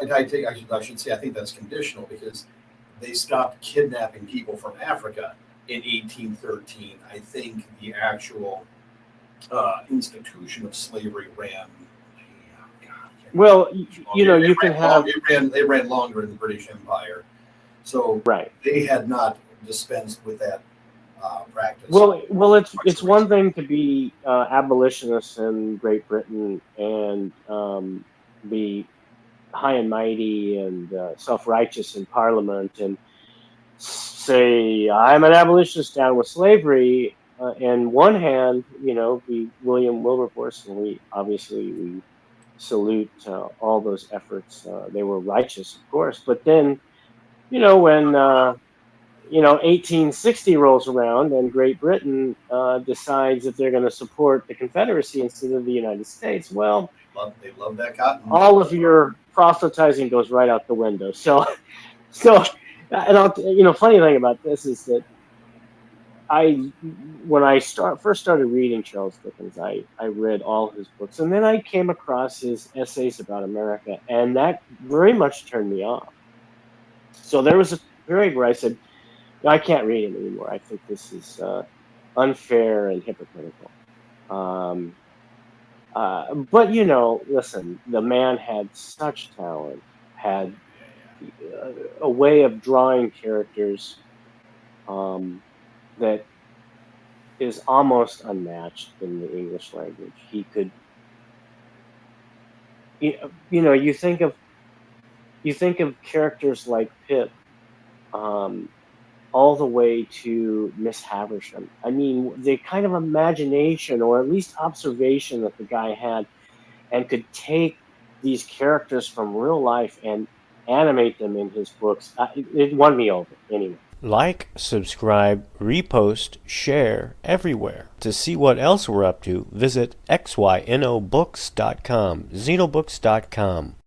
I should say I think that's conditional because they stopped kidnapping people from Africa in 1813. I think the actual institution of slavery ran. Well, you can have they ran longer in the British Empire, so right. they had not dispensed with that practice. Well, it's one thing to be abolitionists in Great Britain and be high and mighty and self-righteous in Parliament and say I'm an abolitionist down with slavery. In one hand, be William Wilberforce, and we salute all those efforts. They were righteous, of course. But then, when 1860 rolls around and Great Britain decides that they're going to support the Confederacy instead of the United States, well, they love that cotton. All of your proselytizing goes right out the window. So, and funny thing about this is that when I first started reading Charles Dickens, I read all his books, and then I came across his essays about America, and that very much turned me off. So there was a period where I said, no, I can't read him anymore. I think this is unfair and hypocritical. But listen, the man had such talent, had a way of drawing characters that is almost unmatched in the English language. He could, you think of characters like Pip, all the way to Miss Havisham. I mean, the kind of imagination or at least observation that the guy had, and could take these characters from real life and animate them in his books. It won me over anyway. Like, subscribe, repost, share everywhere. To see what else we're up to, visit xynobooks.com, xenobooks.com.